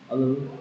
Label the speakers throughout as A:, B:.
A: Halo.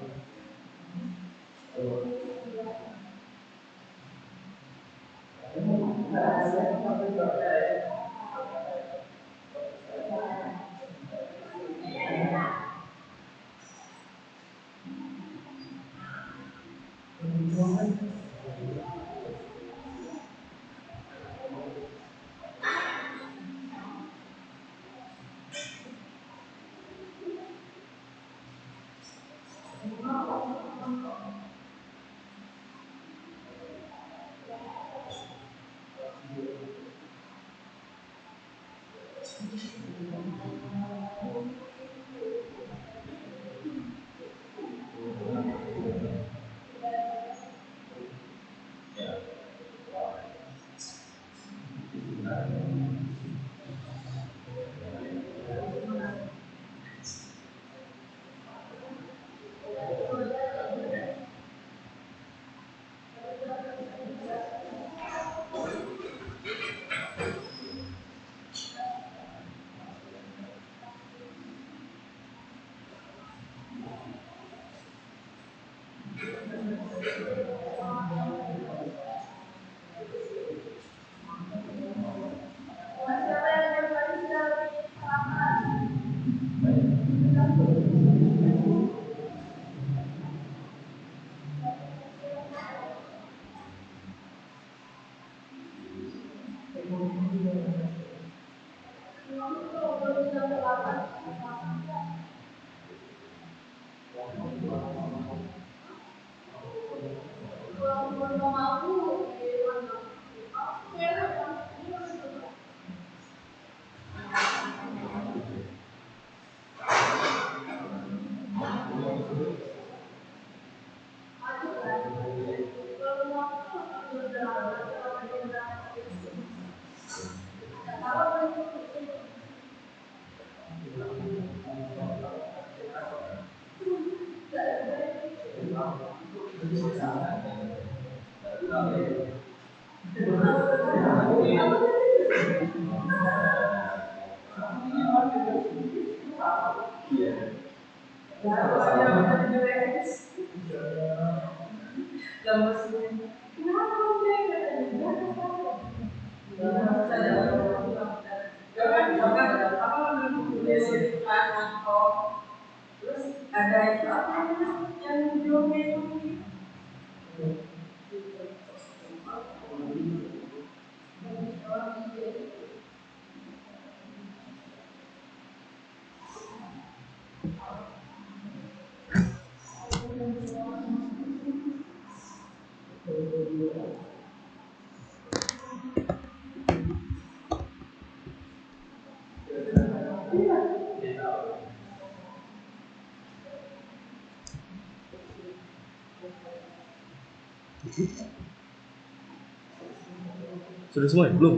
A: Sudah semua ya? Belum?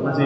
A: Masih?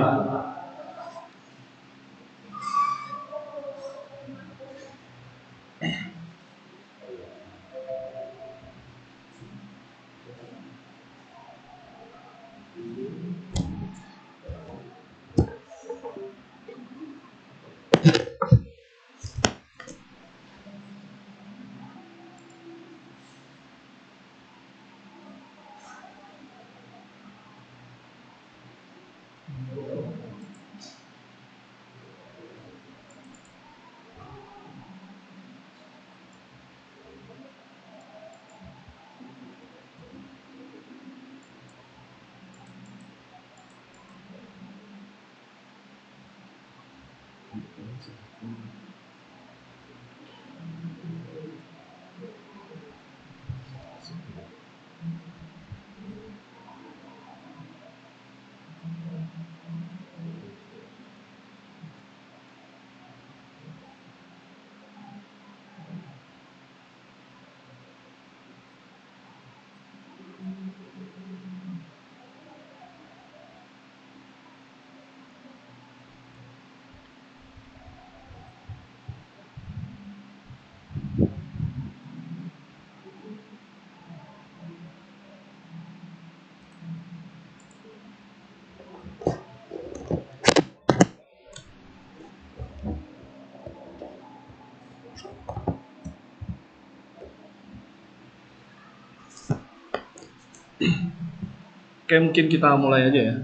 A: Oke, mungkin kita mulai aja ya.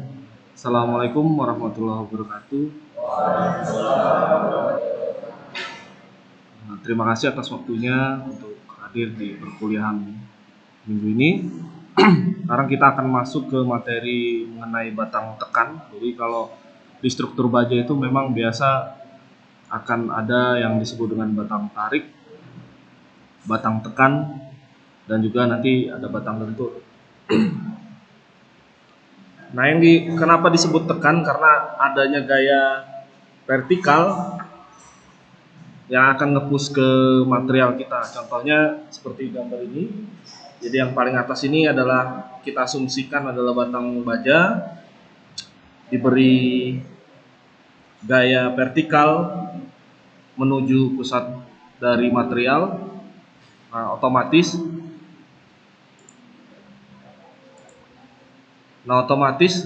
A: Assalamualaikum warahmatullahi wabarakatuh. Nah, terima kasih atas waktunya untuk hadir di perkuliahan minggu ini. Sekarang kita akan masuk ke materi mengenai batang tekan. Jadi kalau di struktur baja itu memang biasa akan ada yang disebut dengan batang tarik, batang tekan, dan juga nanti ada batang lentur. Nah, kenapa disebut tekan? Karena adanya gaya vertikal yang akan nge-push ke material kita. Contohnya seperti gambar ini. Jadi yang paling atas ini adalah kita asumsikan adalah batang baja diberi gaya vertikal menuju pusat dari material. Nah, otomatis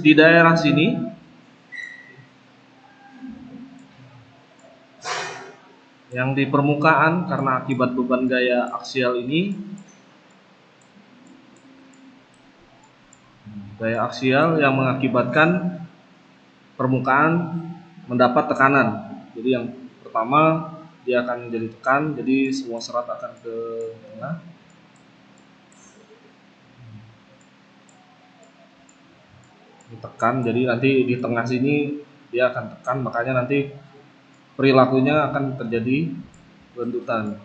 A: di daerah sini yang di permukaan karena akibat beban gaya aksial ini, gaya aksial yang mengakibatkan permukaan mendapat tekanan. Jadi yang pertama dia akan menjadi tekan, jadi semua serat akan ke tengah. Ditekan, jadi nanti di tengah sini dia akan tekan, makanya nanti perilakunya akan terjadi lendutan.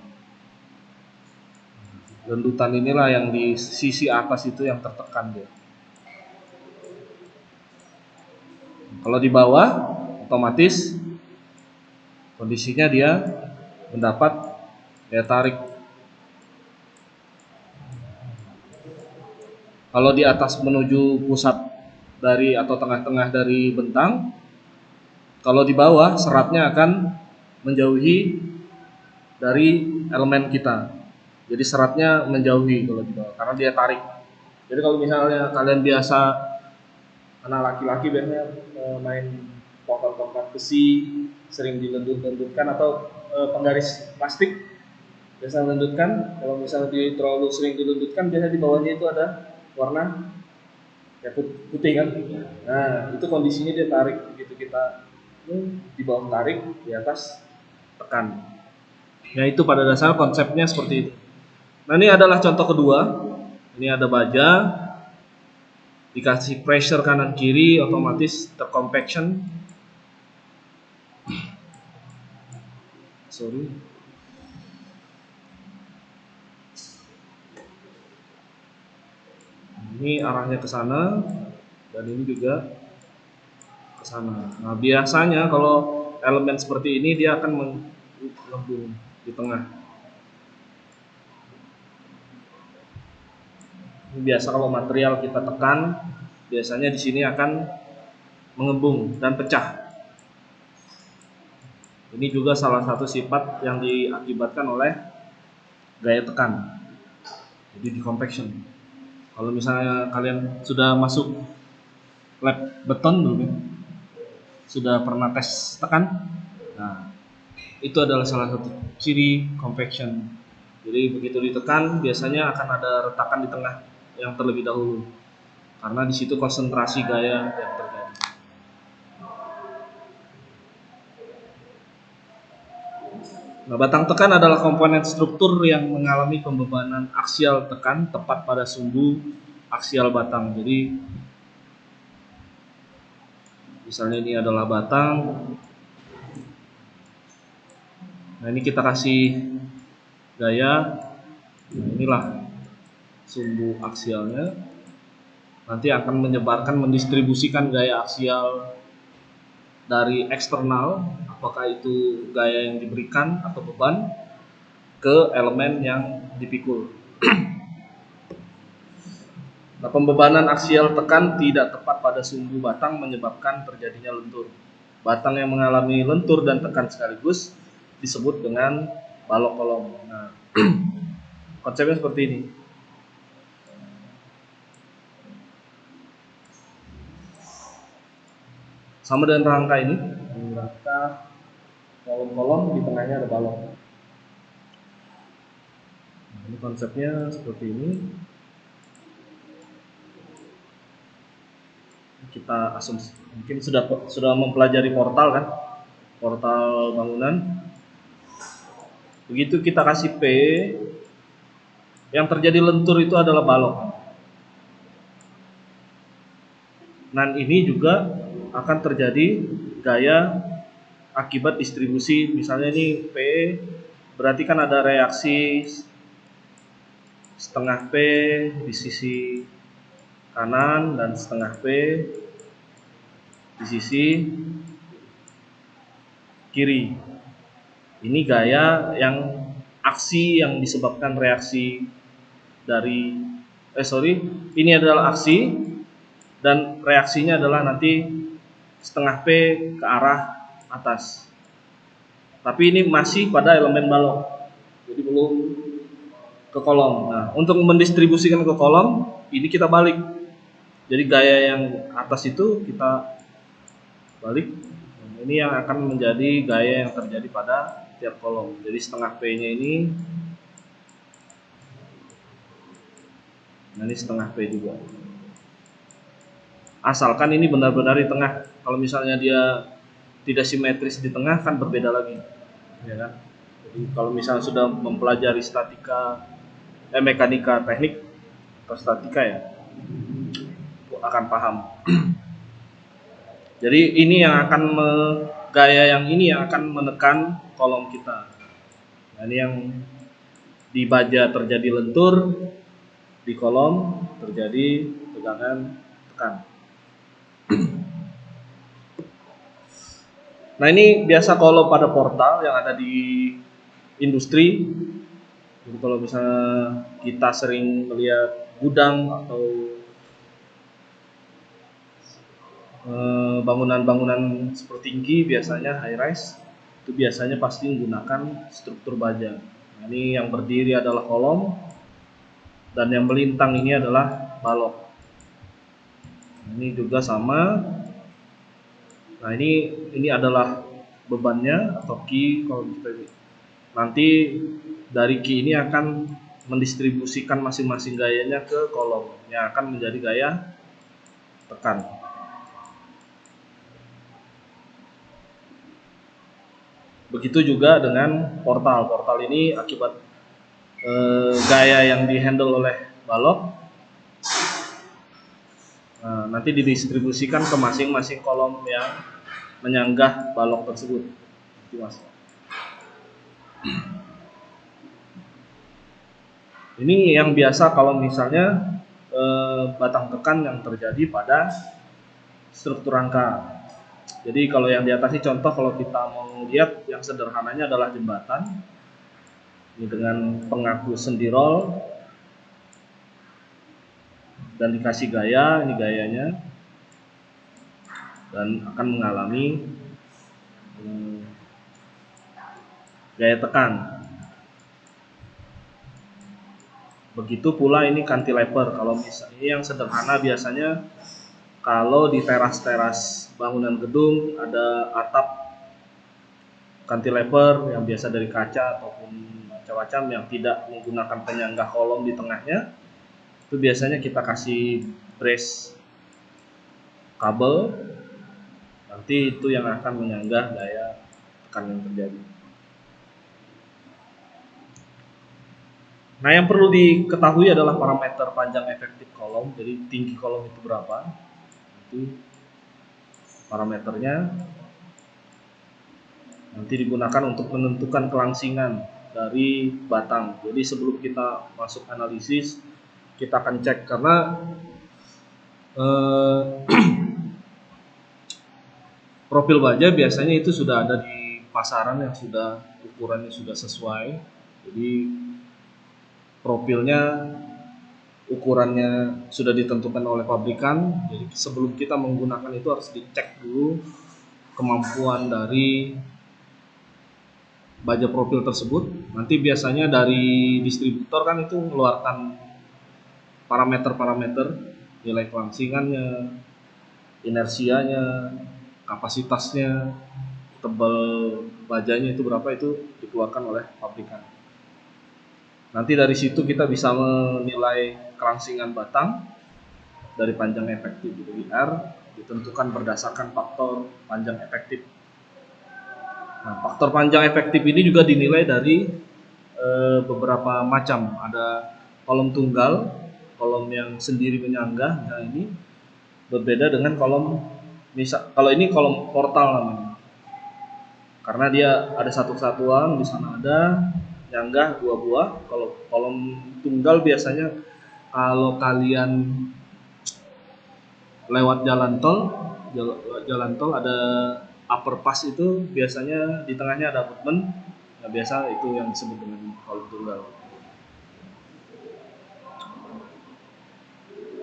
A: Lendutan inilah yang di sisi atas itu yang tertekan dia. Kalau di bawah, otomatis kondisinya dia mendapat daya tarik. Kalau di atas menuju pusat dari atau tengah-tengah dari bentang, kalau di bawah seratnya akan menjauhi dari elemen kita. Jadi seratnya menjauhi kalau di bawah karena dia tarik. Jadi kalau misalnya kalian biasa, anak laki-laki biasanya main tongkat-tongkat besi, sering dilendut-lendutkan, atau penggaris plastik biasa melendutkan. Kalau misalnya dia terlalu sering dilendutkan, biasanya di bawahnya itu ada warna ya putih kan. Nah, itu kondisinya dia tarik. Begitu kita di bawah tarik, di atas tekan. Ya, itu pada dasar konsepnya seperti itu. Nah, ini adalah contoh kedua. Ini ada baja, dikasih pressure kanan kiri, otomatis tercompaction. Sorry. Ini arahnya ke sana, dan ini juga ke sana. Nah, biasanya kalau elemen seperti ini dia akan mengembung di tengah. Ini biasa kalau material kita tekan, biasanya di sini akan mengembung dan pecah. Ini juga salah satu sifat yang diakibatkan oleh gaya tekan. Jadi di compaction. Kalau misalnya kalian sudah masuk lab beton belum ya? Sudah pernah tes tekan? Nah, itu adalah salah satu ciri compaction. Jadi begitu ditekan, biasanya akan ada retakan di tengah yang terlebih dahulu, karena di situ konsentrasi gaya yang terjadi. Nah, batang tekan adalah komponen struktur yang mengalami pembebanan aksial tekan tepat pada sumbu aksial batang. Jadi misalnya ini adalah batang. Nah, ini kita kasih gaya. Nah, inilah sumbu aksialnya. Nanti akan mendistribusikan gaya aksial dari eksternal, apakah itu gaya yang diberikan atau beban, ke elemen yang dipikul. Nah, pembebanan aksial tekan tidak tepat pada sumbu batang menyebabkan terjadinya lentur. Batang yang mengalami lentur dan tekan sekaligus disebut dengan balok kolom. Nah, konsepnya seperti ini. Sama dengan rangka ini, rangka kolom-kolom, di tengahnya ada balok. Nah, ini konsepnya seperti ini. kita asumsi mungkin sudah mempelajari portal kan, portal bangunan. Begitu kita kasih P, yang terjadi lentur itu adalah balok. Dan ini juga akan terjadi gaya akibat distribusi. Misalnya ini P, berarti kan ada reaksi setengah P di sisi kanan dan setengah P di sisi kiri. Ini gaya yang aksi yang disebabkan reaksi dari ini adalah aksi dan reaksinya adalah nanti setengah P ke arah atas. Tapi ini masih pada elemen balok, jadi belum ke kolom. Nah, untuk mendistribusikan ke kolom, ini kita balik. Jadi gaya yang atas itu kita balik. Ini yang akan menjadi gaya yang terjadi pada tiap kolom. Jadi setengah P-nya ini, nah ini setengah P juga. Asalkan ini benar-benar di tengah. Kalau misalnya dia tidak simetris di tengah kan berbeda lagi, ya kan? Jadi kalau misalnya sudah mempelajari mekanika teknik atau statika ya, akan paham. Jadi ini yang akan gaya yang ini yang akan menekan kolom kita. Nah, ini yang di baja terjadi lentur, di kolom terjadi tegangan tekan. Nah, ini biasa kalau pada portal yang ada di industri. Jadi kalau misalnya kita sering melihat gudang atau bangunan-bangunan super tinggi, biasanya high rise, itu biasanya pasti menggunakan struktur baja. Nah, ini yang berdiri adalah kolom dan yang melintang ini adalah balok. Ini juga sama. Nah, ini adalah bebannya atau key. Kalau kita nanti dari key ini akan mendistribusikan masing-masing gayanya ke kolom yang akan menjadi gaya tekan. Begitu juga dengan portal. Portal ini akibat gaya yang dihandle oleh balok, nanti didistribusikan ke masing-masing kolom yang menyanggah balok tersebut. Ini yang biasa kalau misalnya batang tekan yang terjadi pada struktur rangka. Jadi kalau yang di atas ini contoh, kalau kita mau lihat yang sederhananya adalah jembatan. Ini dengan pengaku sendirol dan dikasih gaya, ini gayanya, dan akan mengalami gaya tekan. Begitu pula ini cantilever. Kalau misalnya yang sederhana biasanya kalau di teras-teras bangunan gedung ada atap cantilever yang biasa dari kaca ataupun macam-macam yang tidak menggunakan penyangga kolom di tengahnya, itu biasanya kita kasih brace kabel, nanti itu yang akan menyanggah gaya tekan yang terjadi. Nah, yang perlu diketahui adalah parameter panjang efektif kolom. Jadi tinggi kolom itu berapa, itu parameternya nanti digunakan untuk menentukan kelangsingan dari batang. Jadi sebelum kita masuk analisis, kita akan cek karena profil baja biasanya itu sudah ada di pasaran yang sudah ukurannya sudah sesuai. Jadi profilnya, ukurannya sudah ditentukan oleh pabrikan. Jadi sebelum kita menggunakan itu harus dicek dulu kemampuan dari baja profil tersebut. Nanti biasanya dari distributor kan itu mengeluarkan parameter-parameter, nilai kelangsingannya, inersianya, kapasitasnya, tebal bajanya itu berapa, itu dikeluarkan oleh pabrikan. Nanti dari situ kita bisa menilai kelangsingan batang dari panjang efektif dari R. ditentukan berdasarkan faktor panjang efektif. Nah, faktor panjang efektif ini juga dinilai dari beberapa macam. Ada kolom tunggal, kolom yang sendiri menyanggah. Nah, ini berbeda dengan kolom, misal kalau ini kolom portal namanya. Karena dia ada satu kesatuan, di sana ada nyanggah 2 buah. Kalau kolom tunggal biasanya kalau kalian lewat jalan tol ada upper pass, itu biasanya di tengahnya ada abutment. Nah, biasa itu yang disebut dengan kolom tunggal.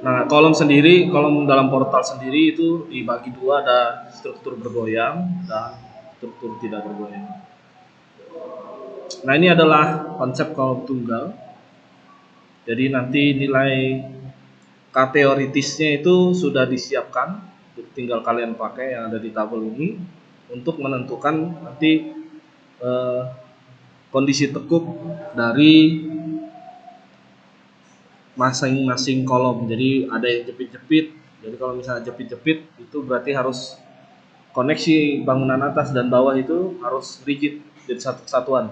A: Nah, kolom dalam portal sendiri itu dibagi dua, ada struktur bergoyang dan struktur tidak bergoyang. Nah, ini adalah konsep kolom tunggal. Jadi nanti nilai K teoritisnya itu sudah disiapkan, tinggal kalian pakai yang ada di tabel ini untuk menentukan nanti kondisi tekuk dari masing-masing kolom. Jadi ada yang jepit-jepit. Jadi kalau misalnya jepit-jepit itu berarti harus koneksi bangunan atas dan bawah itu harus rigid jadi satu kesatuan.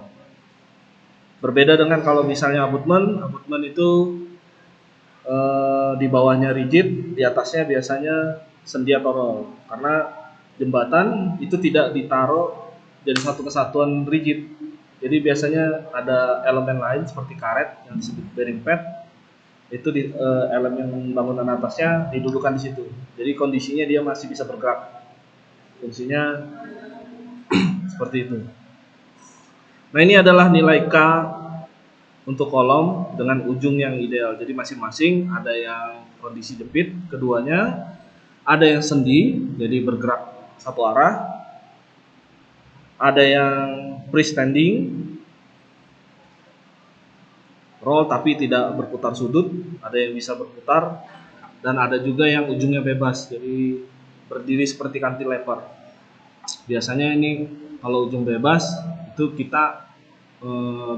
A: Berbeda dengan kalau misalnya abutment itu di bawahnya rigid, di atasnya biasanya sendi atau roll. Karena jembatan itu tidak ditaruh jadi satu kesatuan rigid. Jadi biasanya ada elemen lain seperti karet yang disebut bearing pad. Itu elemen bangunan atasnya didudukan di situ. Jadi kondisinya dia masih bisa bergerak. Fungsinya seperti itu. Nah, ini adalah nilai K untuk kolom dengan ujung yang ideal. Jadi masing-masing ada yang kondisi jepit keduanya, ada yang sendi jadi bergerak satu arah, ada yang freestanding roll tapi tidak berputar sudut, ada yang bisa berputar, dan ada juga yang ujungnya bebas jadi berdiri seperti cantilever. Biasanya ini kalau ujung bebas itu kita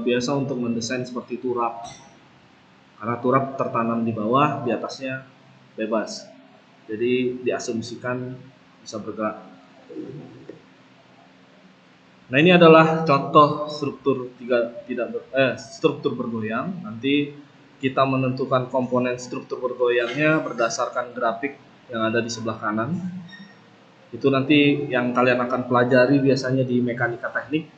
A: biasa untuk mendesain seperti turap, karena turap tertanam di bawah, di atasnya bebas, jadi diasumsikan bisa bergerak. Nah, ini adalah contoh struktur struktur bergoyang. Nanti kita menentukan komponen struktur bergoyangnya berdasarkan grafik yang ada di sebelah kanan. Itu nanti yang kalian akan pelajari biasanya di mekanika teknik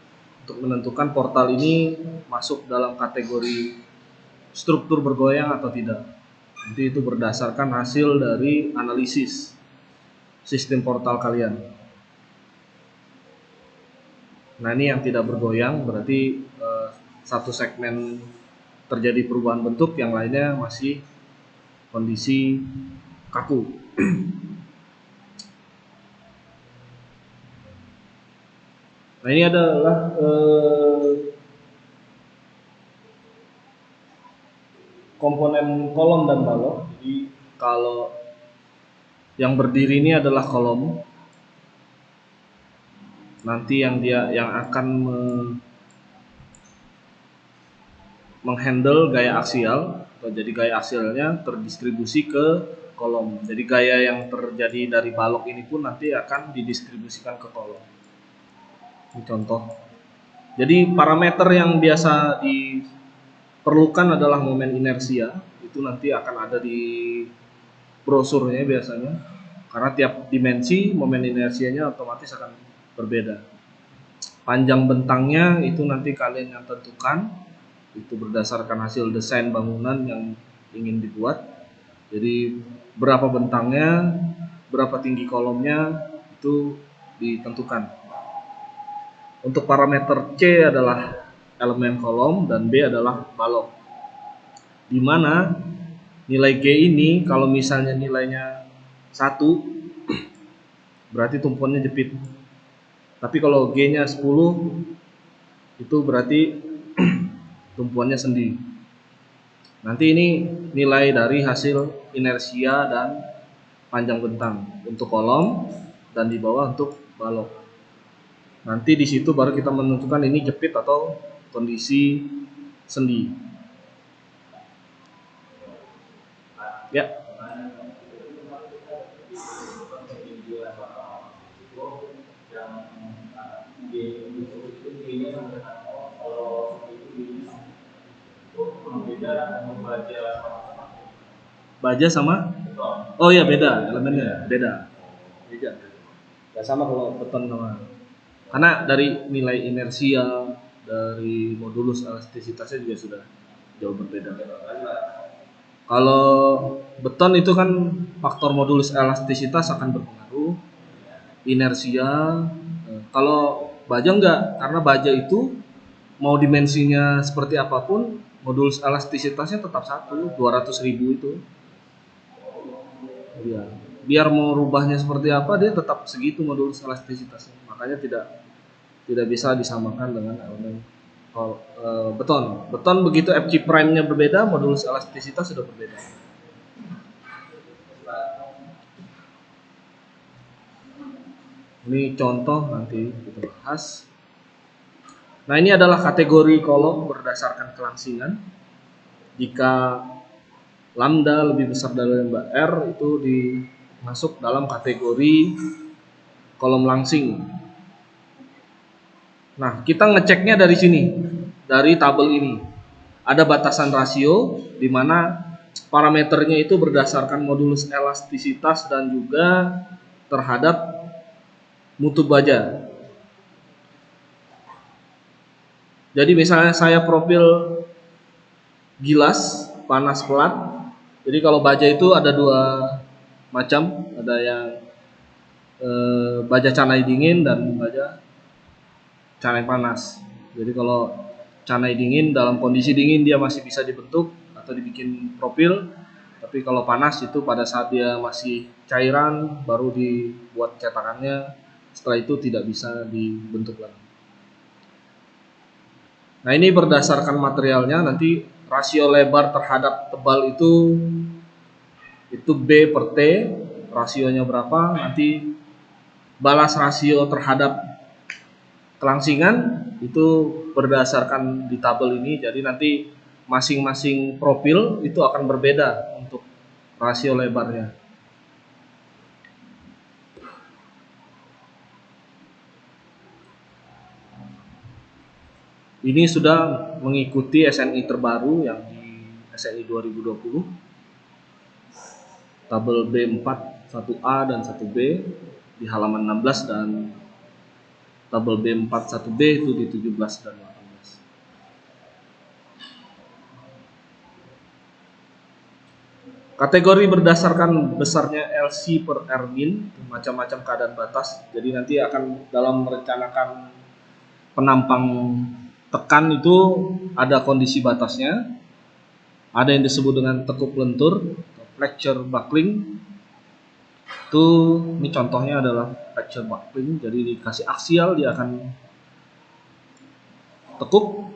A: untuk menentukan portal ini masuk dalam kategori struktur bergoyang atau tidak. Nanti itu berdasarkan hasil dari analisis sistem portal kalian. Nah, ini yang tidak bergoyang berarti satu segmen terjadi perubahan bentuk, yang lainnya masih kondisi kaku. Nah, ini adalah komponen kolom dan balok. Jadi kalau yang berdiri ini adalah kolom, nanti yang akan menghandle gaya aksial, atau jadi gaya aksialnya terdistribusi ke kolom. Jadi gaya yang terjadi dari balok ini pun nanti akan didistribusikan ke kolom. Ini contoh. Jadi parameter yang biasa diperlukan adalah momen inersia. Itu nanti akan ada di brosurnya biasanya. Karena tiap dimensi momen inersianya otomatis akan berbeda. Panjang bentangnya itu nanti kalian yang tentukan. Itu berdasarkan hasil desain bangunan yang ingin dibuat. Jadi berapa bentangnya, berapa tinggi kolomnya, itu ditentukan. Untuk parameter C adalah elemen kolom dan B adalah balok. Di mana nilai G ini kalau misalnya nilainya 1 berarti tumpuannya jepit. Tapi kalau G-nya 10 itu berarti tumpuannya sendi. Nanti ini nilai dari hasil inersia dan panjang bentang untuk kolom dan di bawah untuk balok. Nanti di situ baru kita menentukan ini jepit atau kondisi sendi. Ya. Baja sama? Oh iya beda, elemennya beda. Beda. Gak sama kalau beton sama. Karena dari nilai inersia, dari modulus elastisitasnya juga sudah jauh berbeda. Kalau beton itu kan faktor modulus elastisitas akan berpengaruh, inersia. Kalau baja enggak, karena baja itu mau dimensinya seperti apapun, modulus elastisitasnya tetap satu, 200.000 itu. Ya, biar mau rubahnya seperti apa dia tetap segitu modulus elastisitasnya. Makanya tidak bisa disamakan dengan elemen beton. Beton begitu Fg prime-nya berbeda, modulus elastisitas sudah berbeda. Ini contoh nanti kita bahas. Nah, ini adalah kategori kolom berdasarkan kelangsingan. Jika lambda lebih besar dari lambda R itu masuk dalam kategori kolom langsing. Nah, kita ngeceknya dari sini, dari tabel ini. Ada batasan rasio di mana parameternya itu berdasarkan modulus elastisitas dan juga terhadap mutu baja. Jadi misalnya saya profil gilas panas pelat. Jadi kalau baja itu ada dua macam, ada yang baja canai dingin dan baja canai panas. Jadi kalau canai dingin dalam kondisi dingin dia masih bisa dibentuk atau dibikin profil. Tapi kalau panas itu pada saat dia masih cairan baru dibuat cetakannya. Setelah itu tidak bisa dibentuk lagi. Nah, ini berdasarkan materialnya, nanti rasio lebar terhadap tebal itu B per T, rasionya berapa, nanti balas rasio terhadap kelangsingan itu berdasarkan di tabel ini. Jadi nanti masing-masing profil itu akan berbeda untuk rasio lebarnya. Ini sudah mengikuti SNI terbaru yang di SNI 2020. Tabel B4 1A dan 1B di halaman 16 dan tabel B4 1B itu di 17 dan 18. Kategori berdasarkan besarnya LC per R min, macam-macam keadaan batas. Jadi nanti akan dalam merencanakan penampang tekan itu ada kondisi batasnya. Ada yang disebut dengan tekuk lentur, fracture buckling. Ini contohnya adalah fracture buckling. Jadi dikasih aksial dia akan tekuk.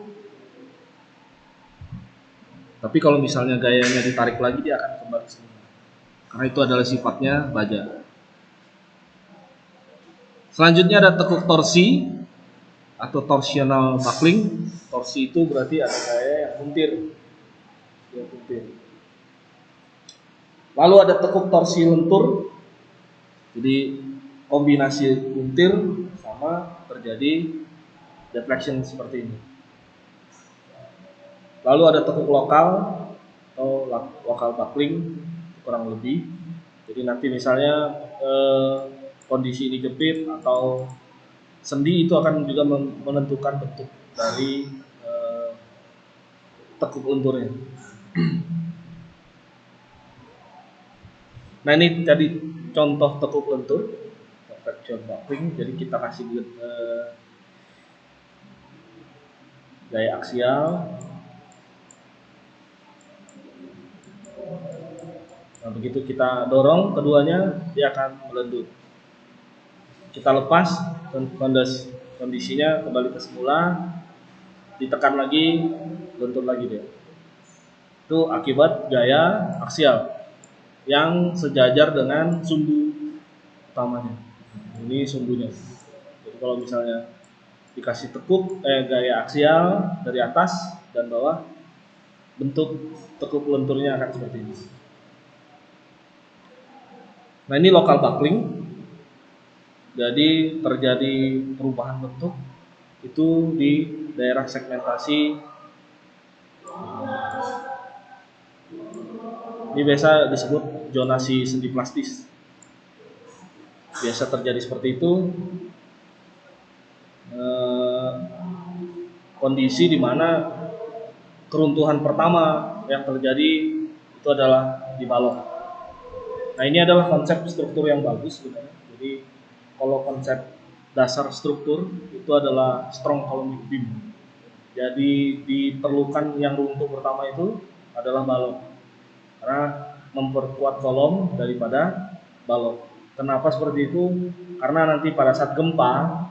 A: Tapi kalau misalnya gayanya ditarik lagi dia akan kembali semula. Karena itu adalah sifatnya baja. Selanjutnya ada tekuk torsi atau torsional buckling. Torsi itu berarti ada gaya yang puntir. Lalu ada tekuk torsi lentur. Jadi kombinasi puntir sama terjadi deflection seperti ini. Lalu ada tekuk lokal atau lokal buckling kurang lebih. Jadi nanti misalnya kondisi ini jepit atau sendi itu akan juga menentukan bentuk dari tekuk lenturnya. Nah, ini tadi contoh tekuk lentur, fracture buckling. Jadi kita kasih gaya aksial. Nah, begitu kita dorong keduanya dia akan melendut. Kita lepas dan kondisinya kembali ke semula, ditekan lagi, lentur lagi dia. Itu akibat gaya aksial yang sejajar dengan sumbu utamanya. Ini sumbunya. Jadi kalau misalnya dikasih tekuk gaya aksial dari atas dan bawah, bentuk tekuk lenturnya akan seperti ini. Nah, ini local buckling. Jadi terjadi perubahan bentuk itu di daerah segmentasi. Ini biasa disebut zonasi sendi plastis. Biasa terjadi seperti itu. Kondisi di mana keruntuhan pertama yang terjadi itu adalah di balok. Nah, ini adalah konsep struktur yang bagus sebenarnya. Jadi kalau konsep dasar struktur itu adalah strong columnic beam. Jadi diperlukan yang runtuh pertama itu adalah balok, karena memperkuat kolom daripada balok. Kenapa seperti itu? Karena nanti pada saat gempa,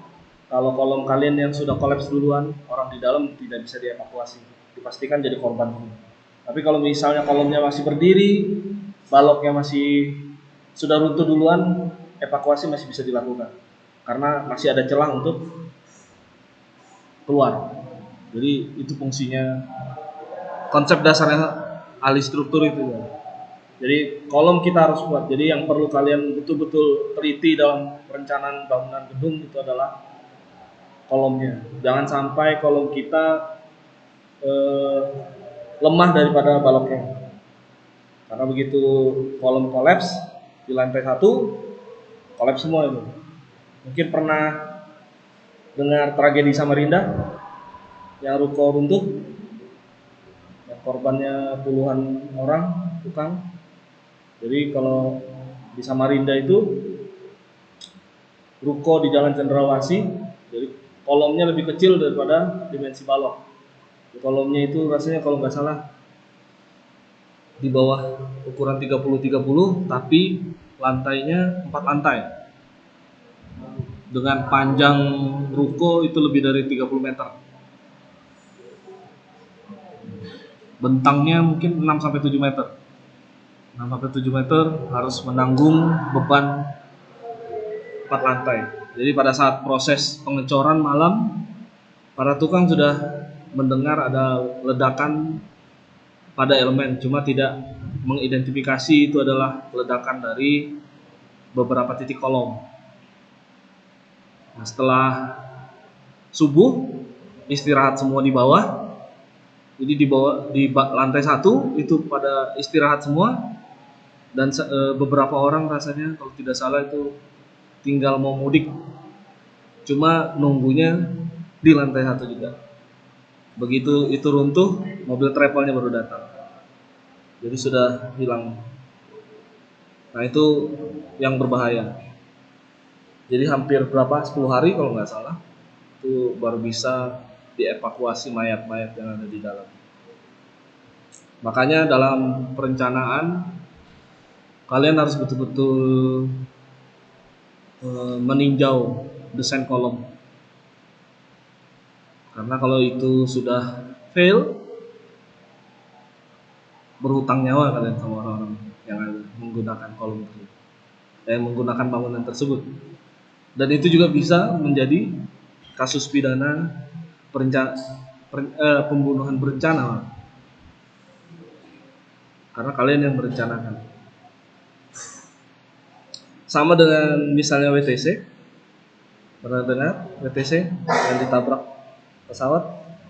A: kalau kolom kalian yang sudah kolaps duluan, orang di dalam tidak bisa dievakuasi, dipastikan jadi korban. Tapi kalau misalnya kolomnya masih berdiri, baloknya masih sudah runtuh duluan, evakuasi masih bisa dilakukan karena masih ada celah untuk keluar. Jadi itu fungsinya, konsep dasarnya ahli struktur itu ya. Jadi kolom kita harus kuat. Jadi yang perlu kalian betul-betul teliti dalam perencanaan bangunan gedung itu adalah kolomnya. Jangan sampai kolom kita lemah daripada baloknya. Karena begitu kolom kolaps di lantai 1, kolaps semua itu. Mungkin pernah dengar tragedi Samarinda yang ruko runtuh, yang korbannya puluhan orang, tukang. Jadi kalau di Samarinda itu ruko di Jalan Cendrawasih, jadi kolomnya lebih kecil daripada dimensi balok. Di kolomnya itu rasanya kalau nggak salah di bawah ukuran 30-30, tapi lantainya 4 lantai. Dengan panjang ruko itu lebih dari 30 meter. Bentangnya mungkin 6-7 meter. 6-7 meter harus menanggung beban 4 lantai. Jadi pada saat proses pengecoran malam, para tukang sudah mendengar ada ledakan pada elemen, cuma tidak mengidentifikasi itu adalah ledakan dari beberapa titik kolom. Nah, setelah subuh istirahat semua di bawah. Jadi di lantai 1 itu pada istirahat semua, dan beberapa orang rasanya kalau tidak salah itu tinggal mau mudik, cuma nunggunya di lantai 1 juga. Begitu itu runtuh, mobil travelnya baru datang, jadi sudah hilang. Nah, itu yang berbahaya. Jadi hampir 10 hari kalau nggak salah itu baru bisa dievakuasi mayat-mayat yang ada di dalam. Makanya dalam perencanaan kalian harus betul-betul meninjau desain kolom. Karena kalau itu sudah fail, berhutang nyawa kalian sama orang-orang yang ada menggunakan kolom tersebut, menggunakan bangunan tersebut. Dan itu juga bisa menjadi kasus pidana pembunuhan berencana, karena kalian yang merencanakan. Sama dengan misalnya WTC, pernah dengar WTC yang ditabrak pesawat,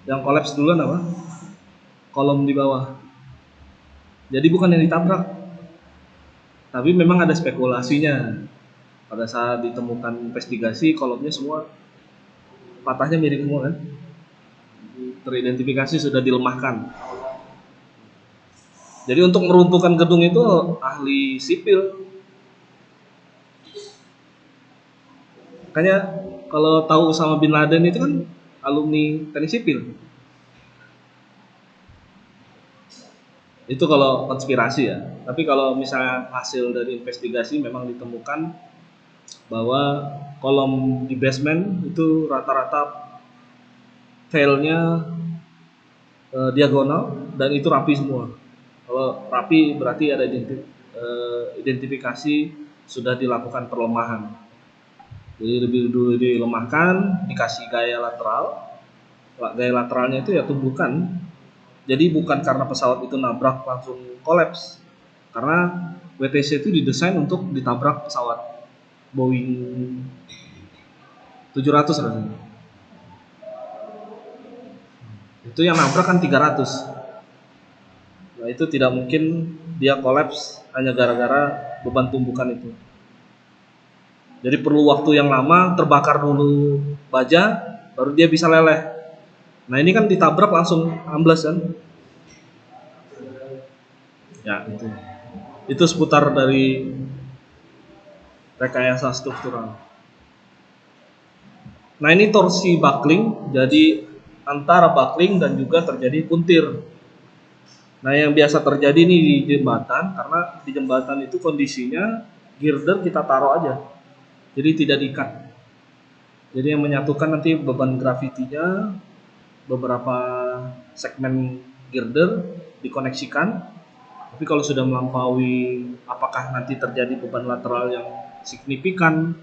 A: yang kolaps duluan apa? Kolom di bawah. Jadi bukan yang ditabrak, tapi memang ada spekulasinya. Pada saat ditemukan investigasi, kolomnya semua patahnya miring semua kan, teridentifikasi sudah dilemahkan. Jadi untuk meruntuhkan gedung itu ahli sipil. Makanya kalau tahu Osama bin Laden itu kan alumni teknik sipil. Itu kalau konspirasi ya. Tapi kalau misalnya hasil dari investigasi memang ditemukan bahwa kolom di basement itu rata-rata failnya diagonal dan itu rapi semua. Kalau rapi berarti ada identifikasi sudah dilakukan perlemahan. Jadi lebih dulu dilemahkan, dikasih gaya lateral. Gaya lateralnya itu ya tumbukan. Jadi bukan karena pesawat itu nabrak langsung kolaps. Karena WTC itu didesain untuk ditabrak pesawat. Boeing 700 rasanya. Itu yang nabrak kan 300. Nah itu tidak mungkin dia kolaps hanya gara-gara beban tumbukan itu. Jadi perlu waktu yang lama, terbakar dulu baja, baru dia bisa leleh. Nah ini kan ditabrak langsung ambles kan? Ya itu. Itu seputar dari rekayasa struktural. Nah ini torsi buckling, jadi antara buckling dan juga terjadi puntir. Nah yang biasa terjadi nih di jembatan, karena di jembatan itu kondisinya girder kita taruh aja, jadi tidak diikat. Jadi yang menyatukan nanti beban gravitinya, beberapa segmen girder dikoneksikan. Tapi kalau sudah melampaui, apakah nanti terjadi beban lateral yang signifikan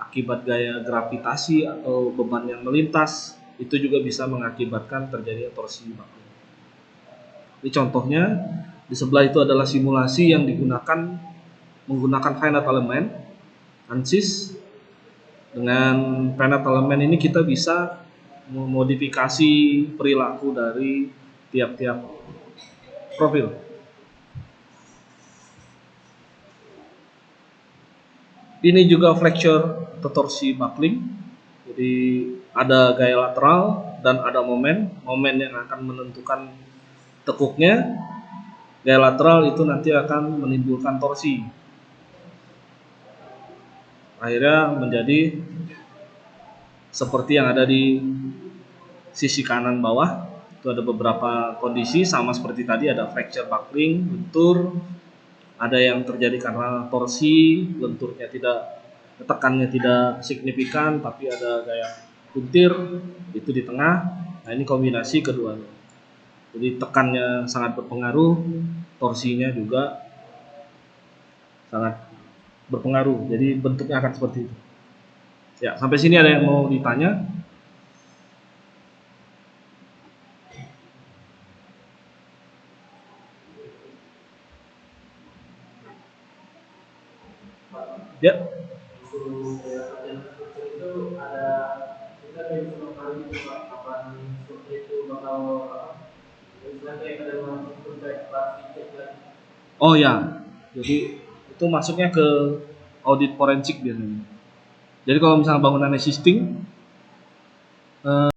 A: akibat gaya gravitasi atau beban yang melintas, itu juga bisa mengakibatkan terjadi torsi buckling. Ini contohnya, di sebelah itu adalah simulasi yang digunakan menggunakan finite element ANSYS. Dengan finite element ini kita bisa memodifikasi perilaku dari tiap-tiap profil. Ini juga flexure atau torsi buckling. Jadi ada gaya lateral dan ada momen yang akan menentukan tekuknya. Gaya lateral itu nanti akan menimbulkan torsi. Akhirnya menjadi seperti yang ada di sisi kanan bawah. Itu ada beberapa kondisi sama seperti tadi, ada fracture buckling, lentur, ada yang terjadi karena torsi, lenturnya tidak, tekannya tidak signifikan tapi ada gaya puntir itu di tengah. Nah ini kombinasi keduanya, jadi tekannya sangat berpengaruh, torsinya juga sangat berpengaruh, jadi bentuknya akan seperti itu. Ya, sampai sini ada yang mau ditanya? Ya. Oh ya, jadi itu masuknya ke audit forensik biasanya. Jadi kalau misalnya bangunan existing,